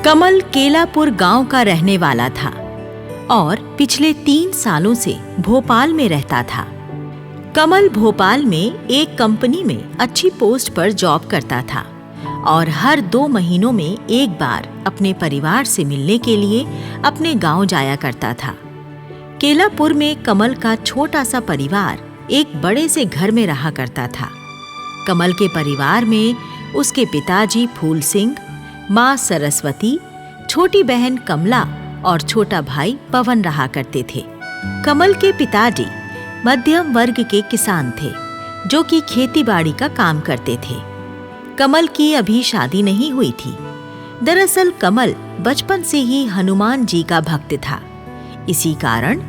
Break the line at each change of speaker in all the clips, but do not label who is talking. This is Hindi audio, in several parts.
कमल केलापुर गांव का रहने वाला था और पिछले 3 सालों से भोपाल में रहता था। कमल भोपाल में एक कंपनी में अच्छी पोस्ट पर जॉब करता था और हर 2 महीनों में एक बार अपने परिवार से मिलने के लिए अपने गांव जाया करता था। केलापुर में कमल का छोटा सा परिवार एक बड़े से घर में रहा करता था। कमल के परिवार में उसके पिताजी फूल सिंह, माँ सरस्वती, छोटी बहन कमला और छोटा भाई पवन रहा करते थे। कमल के पिताजी मध्यम वर्ग के किसान थे जो कि खेतीबाड़ी का काम करते थे। कमल की अभी शादी नहीं हुई थी। दरअसल कमल बचपन से ही हनुमान जी का भक्त था, इसी कारण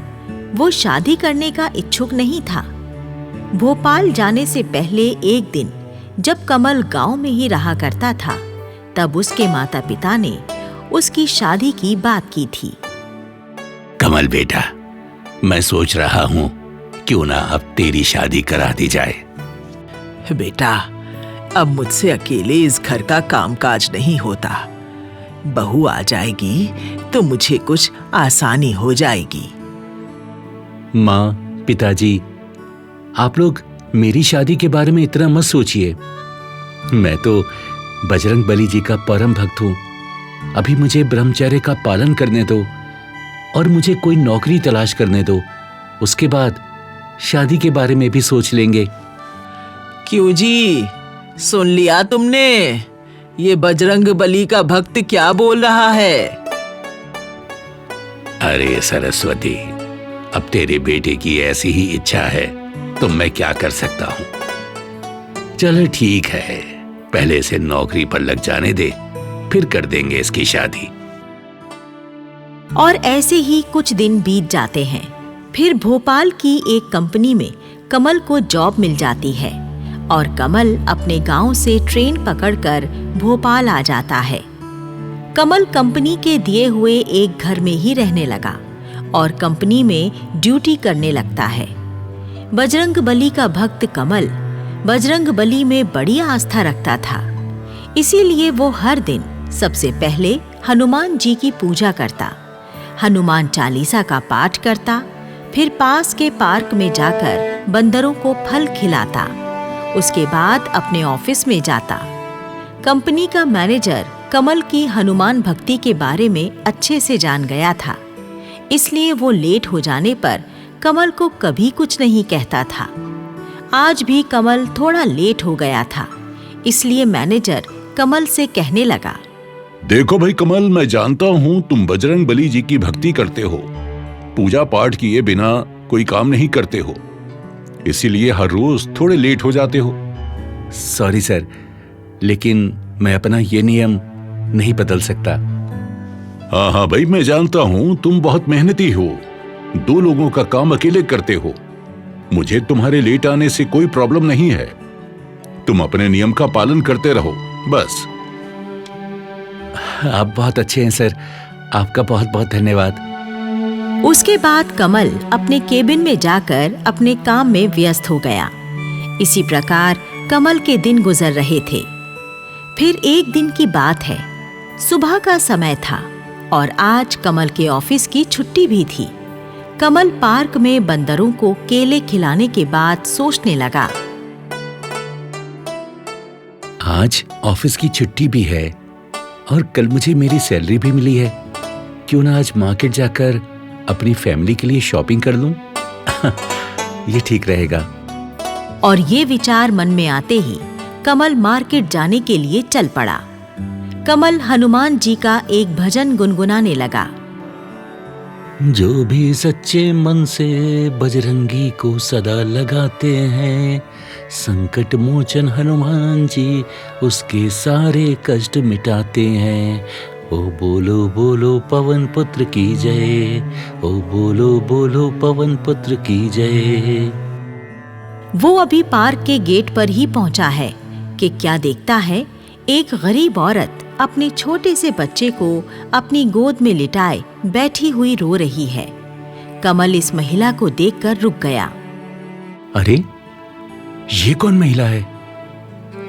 वो शादी करने का इच्छुक नहीं था। भोपाल जाने से पहले एक दिन जब कमल गांव में ही रहा करता था, तब उसके माता पिता ने उसकी शादी की बात की थी।
कमल बेटा, मैं सोच रहा हूँ क्यों ना अब तेरी शादी करा दी जाए।
बेटा, अब मुझसे अकेले इस घर का कामकाज नहीं होता। बहू आ जाएगी तो मुझे कुछ आसानी हो जाएगी।
माँ, पिताजी, आप लोग मेरी शादी के बारे में इतना मत सोचिए। मैं तो बजरंग बली जी का परम भक्त हूँ। अभी मुझे ब्रह्मचर्य का पालन करने दो और मुझे कोई नौकरी तलाश करने दो। उसके बाद शादी के बारे में भी सोच लेंगे।
क्यों जी, सुन लिया तुमने? ये बजरंग बली का भक्त क्या बोल रहा है?
अरे सरस्वती, अब तेरे बेटे की ऐसी ही इच्छा है तो मैं क्या कर सकता हूँ। चलो ठीक है, पहले से नौकरी पर लग जाने दे, फिर कर देंगे इसकी शादी।
और ऐसे ही कुछ दिन बीत जाते हैं। फिर भोपाल की एक कंपनी में कमल को जॉब मिल जाती है और कमल अपने गांव से ट्रेन पकड़कर भोपाल आ जाता है। कमल कंपनी के दिए हुए एक घर में ही रहने लगा और कंपनी में ड्यूटी करने लगता है। बजरंग बली का भक्त कमल बजरंग बली में बड़ी आस्था रखता था, इसीलिए वो हर दिन सबसे पहले हनुमान जी की पूजा करता, हनुमान चालीसा का पाठ करता, फिर पास के पार्क में जाकर बंदरों को फल खिलाता। उसके बाद अपने ऑफिस में जाता। कंपनी का मैनेजर कमल की हनुमान भक्ति के बारे में अच्छे से जान गया था, इसलिए वो लेट हो जाने पर कमल को कभी कुछ नहीं कहता था। आज भी कमल थोड़ा लेट हो गया था, इसलिए मैनेजर कमल से कहने लगा,
देखो भाई कमल, मैं जानता हूँ तुम बजरंग बली जी की भक्ति करते हो, पूजा पाठ किए बिना कोई काम नहीं करते हो, इसीलिए हर रोज थोड़े लेट हो जाते हो।
सॉरी सर, लेकिन मैं अपना ये नियम नहीं बदल सकता।
हाँ हाँ भाई, मैं जानता हूँ तुम बहुत मेहनती हो, 2 लोगों का काम अकेले करते हो। मुझे तुम्हारे लेट आने से कोई प्रॉब्लम नहीं है, तुम अपने नियम का पालन करते रहो बस।
आप बहुत अच्छे हैं सर, आपका बहुत बहुत धन्यवाद।
उसके बाद कमल अपने केबिन में जाकर अपने काम में व्यस्त हो गया। इसी प्रकार कमल के दिन गुजर रहे थे। फिर एक दिन की बात है, सुबह का समय था और आज कमल के ऑफिस की छुट्टी भी थी। कमल पार्क में बंदरों को केले खिलाने के बाद सोचने लगा,
आज ऑफिस की छुट्टी भी है और कल मुझे मेरी सैलरी भी मिली है। क्यों ना आज मार्केट जाकर अपनी फैमिली के लिए शॉपिंग कर लूं? ये ठीक रहेगा।
और ये विचार मन में आते ही कमल मार्केट जाने के लिए चल पड़ा। कमल हनुमान जी का एक भजन गुनगुनाने लगा,
जो भी सच्चे मन से बजरंगी को सदा लगाते हैं, संकट मोचन हनुमान जी उसके सारे कष्ट मिटाते हैं। ओ बोलो बोलो पवन पुत्र की जय, ओ बोलो बोलो पवन पुत्र की जय।
वो अभी पार्क के गेट पर ही पहुंचा है कि क्या देखता है, एक गरीब औरत अपने छोटे से बच्चे को अपनी गोद में लिटाए बैठी हुई रो रही है। कमल इस महिला को देखकर रुक गया।
अरे, ये कौन महिला है?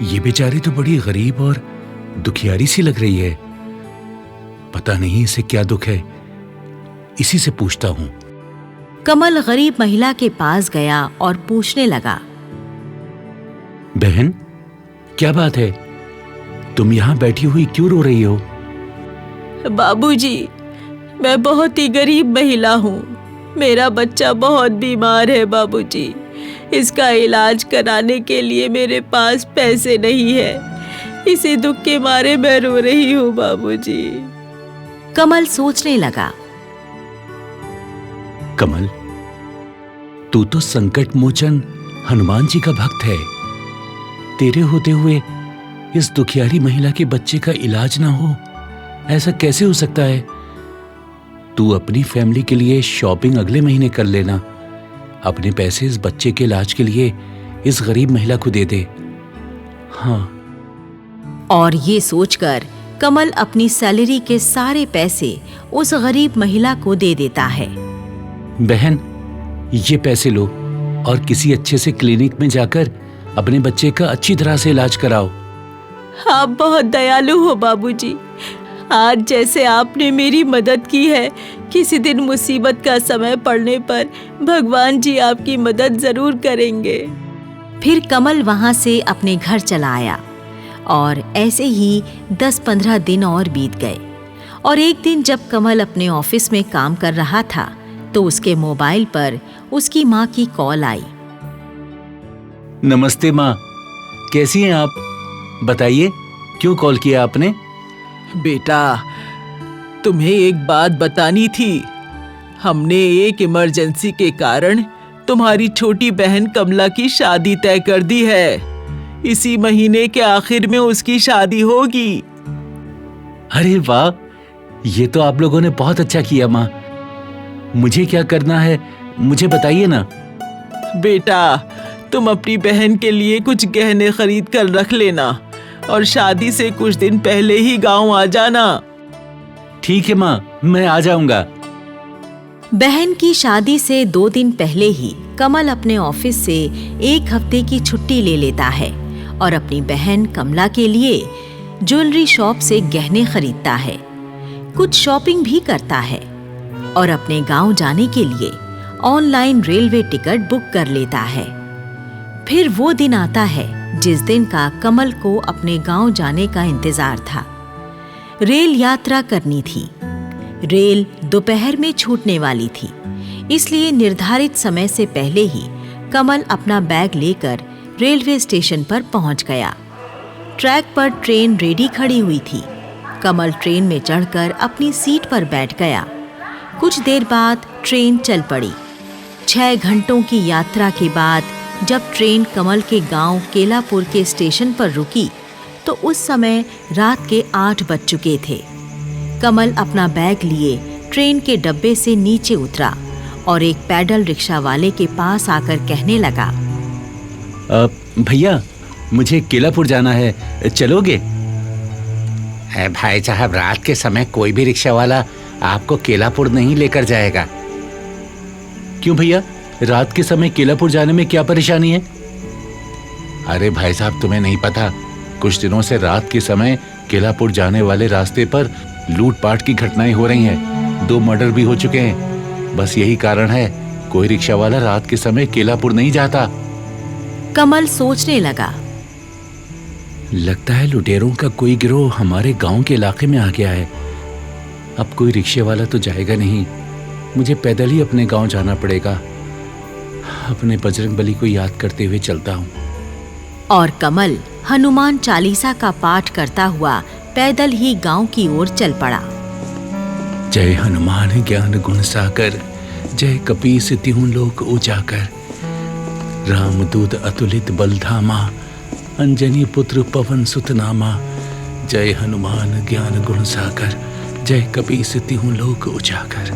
ये बेचारी तो बड़ी गरीब और दुखियारी सी लग रही है। पता नहीं इसे क्या दुख है, इसी से पूछता हूं।
कमल गरीब महिला के पास गया और पूछने लगा,
बहन, क्या बात है? तुम यहाँ बैठी हुई क्यों रो रही हो?
बाबूजी, मैं बहुत ही गरीब महिला हूँ। मेरा बच्चा बहुत बीमार है बाबूजी। इसका इलाज कराने के लिए मेरे पास पैसे नहीं है। इसी दुख के मारे मैं रो रही हूँ बाबूजी।
कमल सोचने लगा,
कमल, तू तो संकट मोचन हनुमान जी का भक्त है। तेरे होते हुए इस दुखियारी महिला के बच्चे का इलाज ना हो, ऐसा कैसे हो सकता है? तू अपनी फैमिली के लिए शॉपिंग अगले महीने कर लेना। अपने पैसे इस बच्चे के इलाज के लिए इस गरीब महिला को दे दे। हाँ।
और ये सोचकर कमल अपनी सैलरी के सारे पैसे उस गरीब महिला को दे देता है।
बहन, ये पैसे लो और किसी अच्छे से क्लिनिक में जाकर अपने बच्चे का अच्छी तरह से इलाज कराओ।
आप बहुत दयालु हो बाबूजी। आज जैसे आपने मेरी मदद की है, किसी दिन मुसीबत का समय पड़ने पर भगवान जी आपकी मदद जरूर करेंगे।
फिर कमल वहां से अपने घर चला आया और ऐसे ही 10-15 दिन और बीत गए। और एक दिन जब कमल अपने ऑफिस में काम कर रहा था तो उसके मोबाइल पर उसकी माँ की कॉल आई।
नमस्ते माँ, कैसी हैं आप? बताइए, क्यों कॉल किया आपने?
बेटा, तुम्हें एक बात बतानी थी। हमने एक इमरजेंसी के कारण तुम्हारी छोटी बहन कमला की शादी तय कर दी है। इसी महीने के आखिर में उसकी शादी होगी।
अरे वाह, ये तो आप लोगों ने बहुत अच्छा किया माँ। मुझे क्या करना है, मुझे बताइए ना।
बेटा, तुम अपनी बहन के लिए कुछ गहने खरीद कर रख लेना और शादी से कुछ दिन पहले ही गांव आ जाना।
ठीक है माँ, मैं आ जाऊंगा।
बहन की शादी से 2 दिन पहले ही कमल अपने ऑफिस से 1 हफ्ते की छुट्टी ले लेता है और अपनी बहन कमला के लिए ज्वेलरी शॉप से गहने खरीदता है, कुछ शॉपिंग भी करता है और अपने गांव जाने के लिए ऑनलाइन रेलवे टिकट बुक कर लेता है। फिर वो दिन आता है जिस दिन का कमल को अपने गांव जाने का इंतजार था। रेल यात्रा करनी थी। रेल दोपहर में छूटने वाली थी, इसलिए निर्धारित समय से पहले ही कमल अपना बैग लेकर रेलवे स्टेशन पर पहुंच गया। ट्रैक पर ट्रेन रेडी खड़ी हुई थी। कमल ट्रेन में चढ़कर अपनी सीट पर बैठ गया। कुछ देर बाद ट्रेन चल पड़ी। 6 घंटों की यात्रा के बाद जब ट्रेन कमल के गांव केलापुर के स्टेशन पर रुकी तो उस समय रात के 8 बज चुके थे। कमल अपना बैग लिए ट्रेन के डब्बे से नीचे उतरा और एक पैडल रिक्शा वाले के पास आकर कहने लगा,
भैया, मुझे केलापुर जाना है, चलोगे?
भाई साहब, रात के समय कोई भी रिक्शा वाला आपको केलापुर नहीं लेकर जाएगा।
क्यों भैया, रात के समय केलापुर जाने में क्या परेशानी है?
अरे भाई साहब, तुम्हें नहीं पता, कुछ दिनों से रात के समय केलापुर जाने वाले रास्ते पर लूटपाट की घटनाएं हो रही हैं। 2 मर्डर भी हो चुके हैं। बस यही कारण है कोई रिक्शा वाला रात के समय केलापुर नहीं जाता।
कमल सोचने लगा,
लगता है लुटेरों का कोई गिरोह हमारे गांव के इलाके में आ गया है। अब कोई रिक्शे वाला तो जाएगा नहीं, मुझे पैदल ही अपने गांव जाना पड़ेगा। अपने बजरंगबली को याद करते हुए चलता हूँ।
और कमल हनुमान चालीसा का पाठ करता हुआ पैदल ही गांव की ओर चल पड़ा।
जय हनुमान ज्ञान गुण सागर, जय कपीस तिहुँ लोक उजागर, रामदूत अतुलित बलधामा, अंजनी पुत्र पवन सुत नामा, जय हनुमान ज्ञान गुण सागर, जय कपीस तिहुँ लोक उजागर।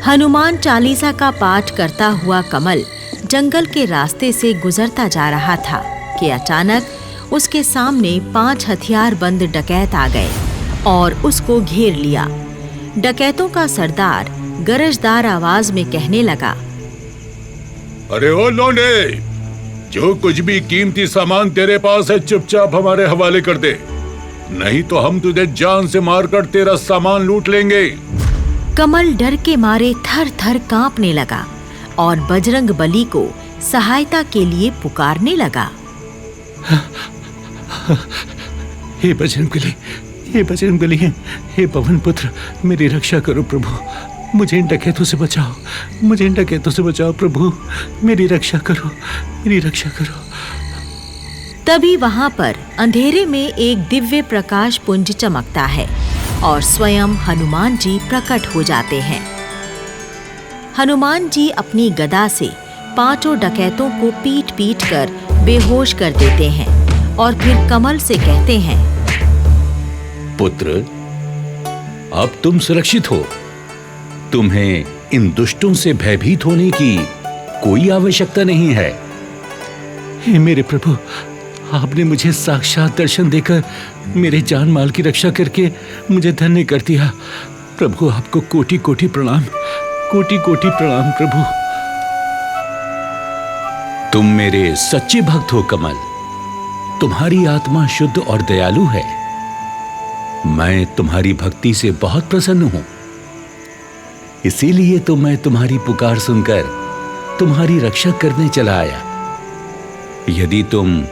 हनुमान चालीसा का पाठ करता हुआ कमल जंगल के रास्ते से गुजरता जा रहा था कि अचानक उसके सामने 5 हथियारबंद डकैत आ गए और उसको घेर लिया। डकैतों का सरदार गरजदार आवाज में कहने लगा,
अरे ओ लौंडे, जो कुछ भी कीमती सामान तेरे पास है चुपचाप हमारे हवाले कर दे, नहीं तो हम तुझे जान से मारकर तेरा सामान लूट लेंगे।
कमल डर के मारे थर थर कांपने लगा और बजरंग बली को सहायता के लिए पुकारने लगा।
हे बजरंगबली, हे बजरंगबली, हे पवन पुत्र, मेरी रक्षा करो प्रभु। मुझे इन डकैतों से बचाओ, मुझे इन डकैतों से बचाओ प्रभु। मेरी रक्षा करो, मेरी रक्षा करो।
तभी वहां पर अंधेरे में एक दिव्य प्रकाश पुंज चमकता है और स्वयं हनुमान जी प्रकट हो जाते हैं। हनुमान जी अपनी गदा से 5 डकैतों को पीट पीट कर बेहोश कर देते हैं और फिर कमल से कहते हैं,
पुत्र, अब तुम सुरक्षित हो। तुम्हें इन दुष्टों से भयभीत होने की कोई आवश्यकता नहीं है। हे मेरे प्रभु, आपने मुझे साक्षात दर्शन देकर मेरे जान माल की रक्षा करके मुझे धन्य कर दिया। प्रभु, आपको कोटि कोटि प्रणाम, कोटि कोटि प्रणाम प्रभु। तुम मेरे सच्चे भक्त हो कमल। तुम्हारी आत्मा शुद्ध और दयालु है। मैं तुम्हारी भक्ति से बहुत प्रसन्न हूं। इसीलिए तो मैं तुम्हारी पुकार सुनकर तुम्हारी रक्षा करने चला आया। यदि तुम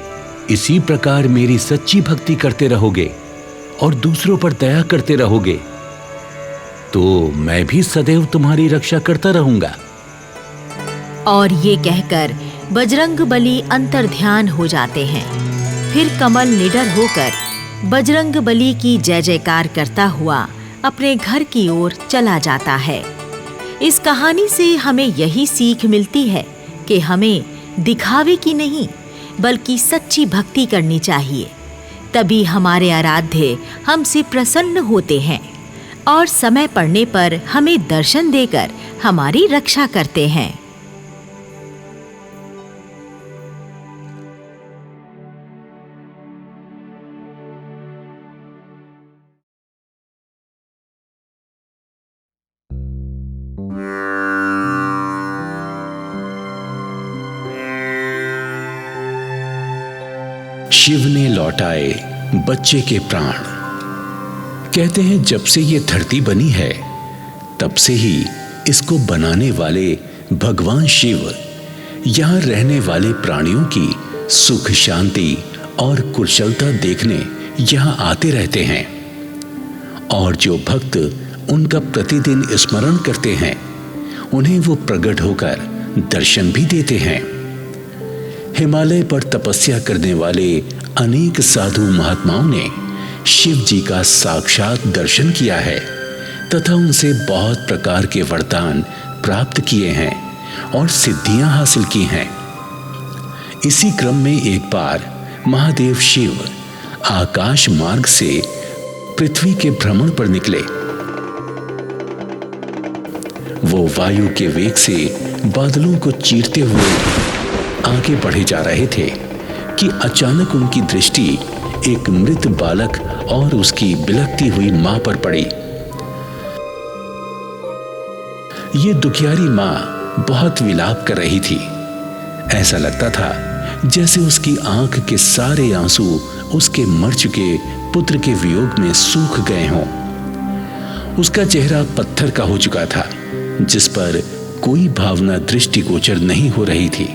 इसी प्रकार मेरी सच्ची भक्ति करते रहोगे और दूसरों पर दया करते रहोगे तो मैं भी सदैव तुम्हारी रक्षा करता रहूंगा।
और ये कहकर बजरंग बली अंतर्ध्यान हो जाते हैं। फिर कमल निडर होकर बजरंग बली की जय जयकार करता हुआ अपने घर की ओर चला जाता है। इस कहानी से हमें यही सीख मिलती है कि हमें दिखावे की नहीं बल्कि सच्ची भक्ति करनी चाहिए। तभी हमारे आराध्य हमसे प्रसन्न होते हैं और समय पड़ने पर हमें दर्शन देकर हमारी रक्षा करते हैं।
शिव ने लौटाए बच्चे के प्राण। कहते हैं जब से ये धरती बनी है तब से ही इसको बनाने वाले भगवान शिव यहाँ रहने वाले प्राणियों की सुख शांति और कुशलता देखने यहाँ आते रहते हैं। और जो भक्त उनका प्रतिदिन स्मरण करते हैं उन्हें वो प्रकट होकर दर्शन भी देते हैं। हिमालय पर तपस्या करने वाले अनेक साधु महात्माओं ने शिव जी का साक्षात दर्शन किया है तथा उनसे बहुत प्रकार के वरदान प्राप्त किए हैं और सिद्धियां हासिल की हैं। इसी क्रम में एक बार महादेव शिव आकाश मार्ग से पृथ्वी के भ्रमण पर निकले। वो वायु के वेग से बादलों को चीरते हुए आगे बढ़े जा रहे थे कि अचानक उनकी दृष्टि एक मृत बालक और उसकी बिलखती हुई मां पर पड़ी। ये दुखियारी मां बहुत विलाप कर रही थी। ऐसा लगता था जैसे उसकी आंख के सारे आंसू उसके मर चुके पुत्र के वियोग में सूख गए हों। उसका चेहरा पत्थर का हो चुका था जिस पर कोई भावना दृष्टिगोचर नहीं हो रही थी।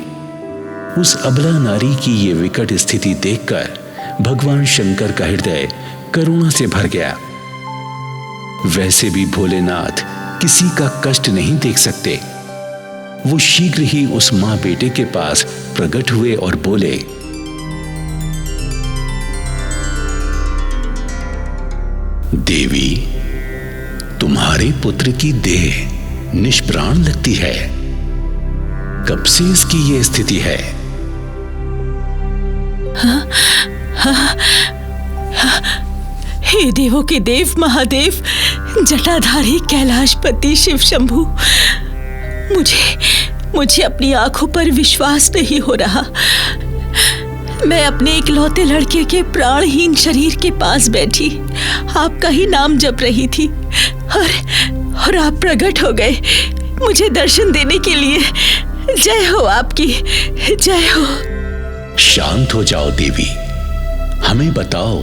उस अबला नारी की ये विकट स्थिति देखकर भगवान शंकर का हृदय करुणा से भर गया। वैसे भी भोलेनाथ किसी का कष्ट नहीं देख सकते। वो शीघ्र ही उस मां बेटे के पास प्रकट हुए और बोले, देवी, तुम्हारे पुत्र की देह निष्प्राण लगती है। कब से इसकी ये स्थिति है?
हे देवों के देव महादेव, जटाधारी कैलाशपति शिव शंभु, मुझे अपनी आंखों पर विश्वास नहीं हो रहा। मैं अपने इकलौते लड़के के प्राणहीन शरीर के पास बैठी आपका ही नाम जप रही थी और आप प्रकट हो गए मुझे दर्शन देने के लिए। जय हो आपकी, जय हो।
शांत हो जाओ देवी, हमें बताओ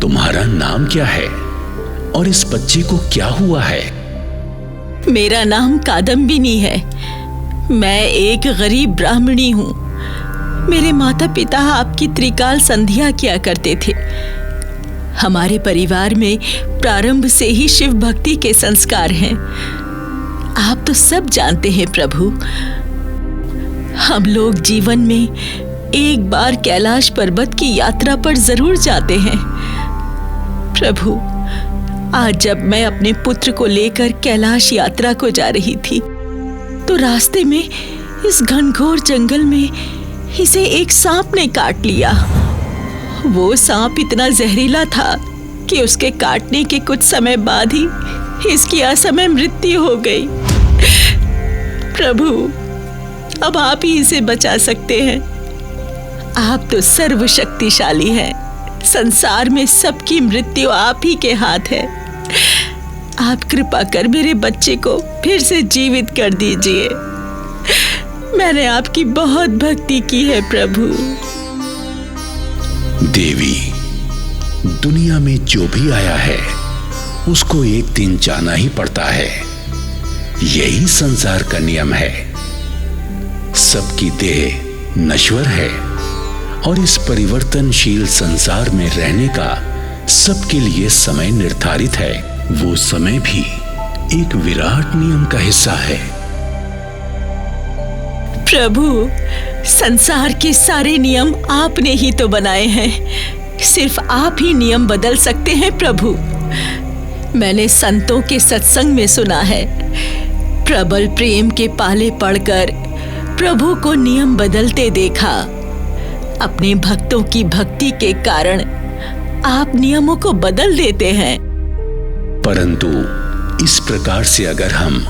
तुम्हारा नाम क्या है और इस बच्चे को क्या हुआ है?
मेरा नाम कादम्बिनी है। मैं एक गरीब ब्राह्मणी हूँ। मेरे माता पिता आपकी त्रिकाल संध्या किया करते थे। हमारे परिवार में प्रारंभ से ही शिव भक्ति के संस्कार हैं। आप तो सब जानते हैं प्रभु। हम लोग जीवन में एक बार कैलाश पर्वत की यात्रा पर जरूर जाते हैं। प्रभु, आज जब मैं अपने पुत्र को लेकर कैलाश यात्रा को जा रही थी तो रास्ते में इस घनघोर जंगल में इसे एक सांप ने काट लिया। वो सांप इतना जहरीला था कि उसके काटने के कुछ समय बाद ही इसकी असमय मृत्यु हो गई। प्रभु, अब आप ही इसे बचा सकते हैं। आप तो सर्वशक्तिशाली हैं। संसार में सबकी मृत्यु आप ही के हाथ है। आप कृपा कर मेरे बच्चे को फिर से जीवित कर दीजिए। मैंने आपकी बहुत भक्ति की है प्रभु।
देवी, दुनिया में जो भी आया है उसको एक दिन जाना ही पड़ता है। यही संसार का नियम है। सबकी देह नश्वर है और इस परिवर्तनशील संसार में रहने का सबके लिए समय निर्धारित है। वो समय भी एक विराट नियम का हिस्सा है।
प्रभु, संसार के सारे नियम आपने ही तो बनाए हैं। सिर्फ आप ही नियम बदल सकते हैं प्रभु। मैंने संतों के सत्संग में सुना है, प्रबल प्रेम के पाले पड़कर प्रभु को नियम बदलते देखा। अपने भक्तों की भक्ति के कारण आप नियमों को बदल देते हैं।
परंतु इस प्रकार से अगर हम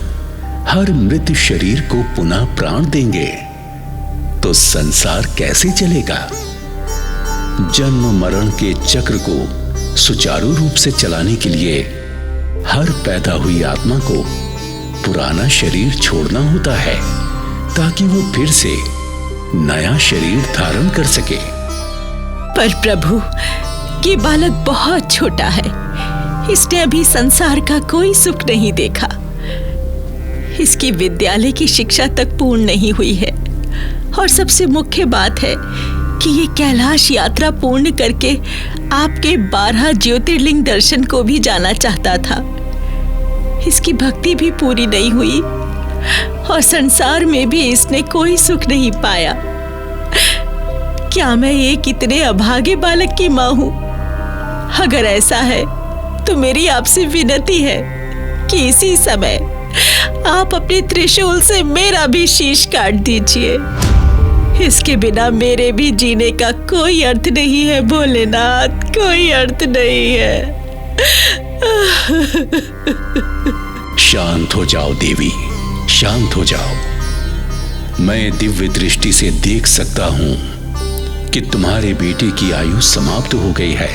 हर मृत शरीर को पुनः प्राण देंगे तो संसार कैसे चलेगा? जन्म मरण के चक्र को सुचारू रूप से चलाने के लिए हर पैदा हुई आत्मा को पुराना शरीर छोड़ना होता है ताकि वो फिर से नया शरीर धारण कर सके।
पर प्रभु, ये बालक बहुत छोटा है। इसने अभी संसार का कोई सुख नहीं देखा। इसकी विद्यालय की शिक्षा तक पूर्ण नहीं हुई है और सबसे मुख्य बात है कि ये कैलाश यात्रा पूर्ण करके आपके 12 ज्योतिर्लिंग दर्शन को भी जाना चाहता था। इसकी भक्ति भी पूरी नहीं हुई और संसार में भी इसने कोई सुख नहीं पाया। क्या मैं एक इतने अभागे बालक की मां हूं? अगर ऐसा है तो मेरी आपसे विनती है कि इसी समय आप अपने त्रिशूल से मेरा भी शीश काट दीजिए। इसके बिना मेरे भी जीने का कोई अर्थ नहीं है भोलेनाथ, कोई अर्थ नहीं है।
शांत हो जाओ देवी, शांत हो जाओ। मैं दिव्य दृष्टि से देख सकता हूं कि तुम्हारे बेटे की आयु समाप्त हो गई है,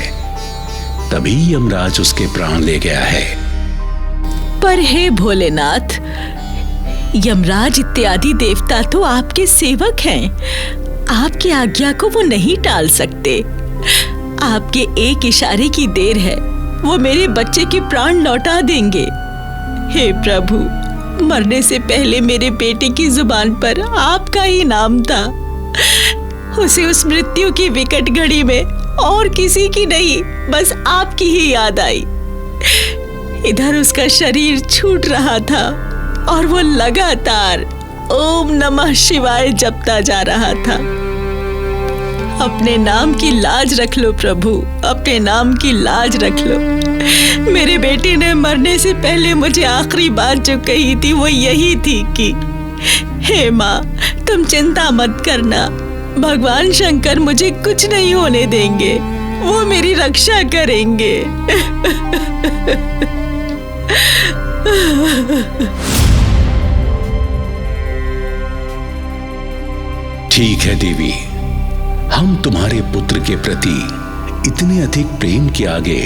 तभी यमराज उसके प्राण ले गया है।
पर हे भोलेनाथ, यमराज इत्यादि देवता तो आपके सेवक हैं। आपकी आज्ञा को वो नहीं टाल सकते। आपके एक इशारे की देर है, वो मेरे बच्चे के प्राण लौटा देंगे। हे प्रभु, मरने से पहले मेरे बेटे की जुबान पर आपका ही नाम था। उसे उस मृत्यु की विकट घड़ी में और किसी की नहीं, बस आपकी ही याद आई। इधर उसका शरीर छूट रहा था और वो लगातार ओम नमः शिवाय जपता जा रहा था। अपने नाम की लाज रख लो प्रभु, अपने नाम की लाज रख लो। मेरे बेटे ने मरने से पहले मुझे आखिरी बात जो कही थी वो यही थी कि हे माँ, तुम चिंता मत करना, भगवान शंकर मुझे कुछ नहीं होने देंगे, वो मेरी रक्षा करेंगे।
ठीक है देवी, हम तुम्हारे पुत्र के प्रति इतने अधिक प्रेम के आगे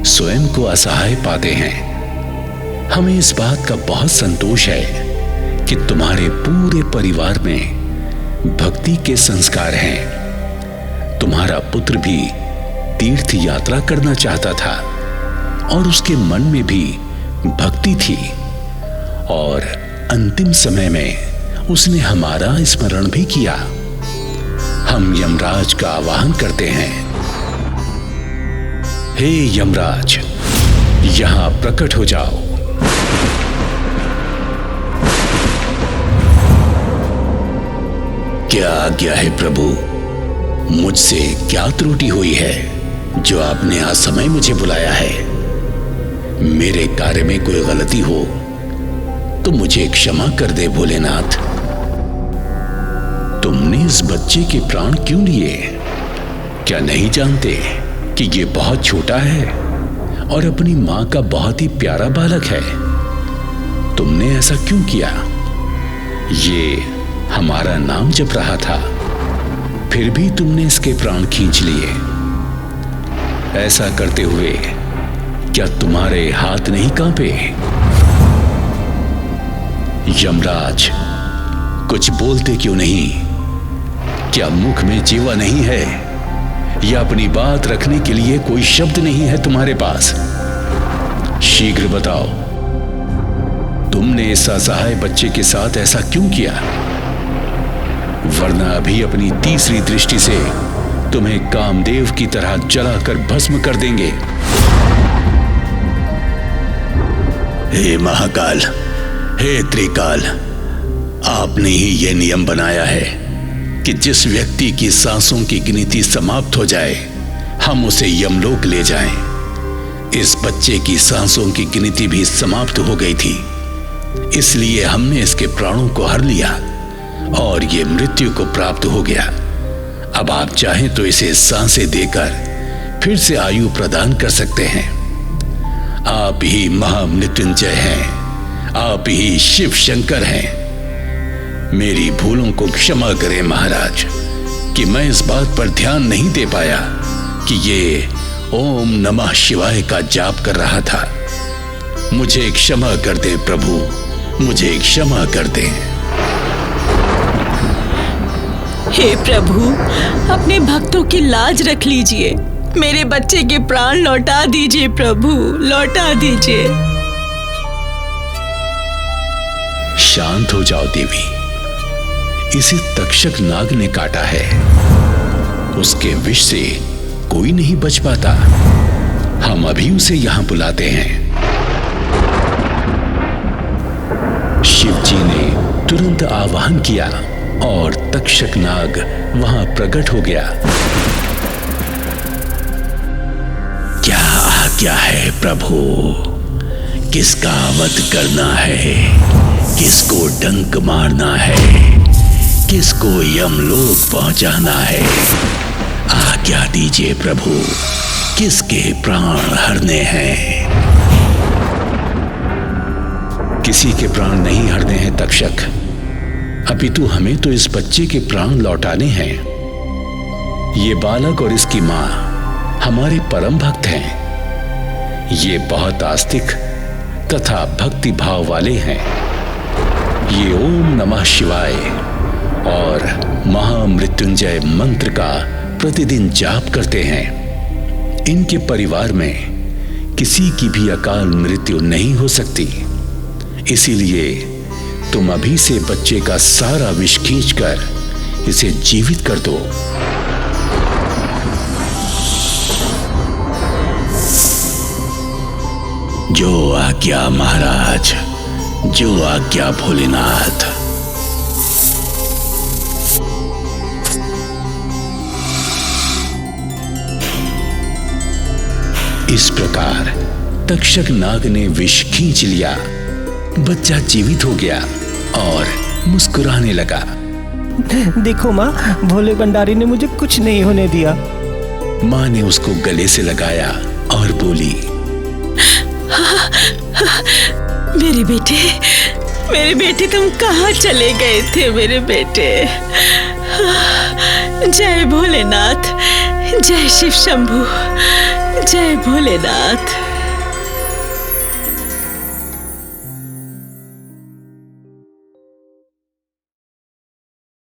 स्वयं को असहाय पाते हैं। हमें इस बात का बहुत संतोष है कि तुम्हारे पूरे परिवार में भक्ति के संस्कार हैं। तुम्हारा पुत्र भी तीर्थ यात्रा करना चाहता था और उसके मन में भी भक्ति थी, और अंतिम समय में उसने हमारा स्मरण भी किया। हम यमराज का आवाहन करते हैं। हे यमराज, यहां प्रकट हो जाओ। क्या आज्ञा है प्रभु? मुझसे क्या त्रुटि हुई है जो आपने असमय मुझे बुलाया है? मेरे कार्य में कोई गलती हो तो मुझे क्षमा कर दे भोलेनाथ। तुमने इस बच्चे के प्राण क्यों लिए? क्या नहीं जानते कि ये बहुत छोटा है और अपनी मां का बहुत ही प्यारा बालक है? तुमने ऐसा क्यों किया? ये हमारा नाम जप रहा था, फिर भी तुमने इसके प्राण खींच लिए। ऐसा करते हुए क्या तुम्हारे हाथ नहीं कांपे? यमराज, कुछ बोलते क्यों नहीं? क्या मुख में जीवा नहीं है या अपनी बात रखने के लिए कोई शब्द नहीं है तुम्हारे पास? शीघ्र बताओ, तुमने इस असहाय बच्चे के साथ ऐसा क्यों किया? वरना अभी अपनी तीसरी दृष्टि से तुम्हें कामदेव की तरह जलाकर भस्म कर देंगे। हे महाकाल, हे त्रिकाल, आपने ही यह नियम बनाया है कि जिस व्यक्ति की सांसों की गिनती समाप्त हो जाए हम उसे यमलोक ले जाएं। इस बच्चे की सांसों की गिनती भी समाप्त हो गई थी, इसलिए हमने इसके प्राणों को हर लिया और ये मृत्यु को प्राप्त हो गया। अब आप चाहें तो इसे सांसें देकर फिर से आयु प्रदान कर सकते हैं। आप ही महामृत्युंजय हैं, आप ही शिव शंकर हैं। मेरी भूलों को क्षमा करें महाराज कि मैं इस बात पर ध्यान नहीं दे पाया कि ये ओम नमः शिवाय का जाप कर रहा था। मुझे क्षमा कर दे प्रभु, मुझे क्षमा कर दे।
हे प्रभु, अपने भक्तों की लाज रख लीजिए। मेरे बच्चे के प्राण लौटा दीजिए प्रभु, लौटा दीजिए।
शांत हो जाओ देवी, इसे तक्षक नाग ने काटा है। उसके विष से कोई नहीं बच पाता। हम अभी उसे यहां बुलाते हैं। शिव जी ने तुरंत आवाहन किया और तक्षक नाग वहां प्रकट हो गया। क्या आज्ञा है प्रभु? किसका वध करना है? किसको डंक मारना है? किसको यमलोक पहुंचाना है? आज्ञा दीजिए प्रभु, किसके प्राण हरने हैं? किसी के प्राण नहीं हरने हैं तक्षक, अपितु हमें तो इस बच्चे के प्राण लौटाने हैं। ये बालक और इसकी मां हमारे परम भक्त हैं। ये बहुत आस्तिक तथा भक्ति भाव वाले हैं। ये ओम नमः शिवाय और महामृत्युंजय मंत्र का प्रतिदिन जाप करते हैं। इनके परिवार में किसी की भी अकाल मृत्यु नहीं हो सकती। इसीलिए तुम अभी से बच्चे का सारा विष खींचकर इसे जीवित कर दो। जो आज्ञा महाराज, जो आज्ञा भोलेनाथ। इस प्रकार तक्षक नाग ने विष खींच लिया। बच्चा जीवित हो गया और मुस्कुराने लगा।
देखो माँ, भोले भंडारी ने मुझे कुछ नहीं होने दिया।
माँ ने उसको गले से लगाया और बोली,
मेरे बेटे तुम कहाँ चले गए थे मेरे बेटे? जय भोलेनाथ, जय शिव शंभू, जय भोलेनाथ।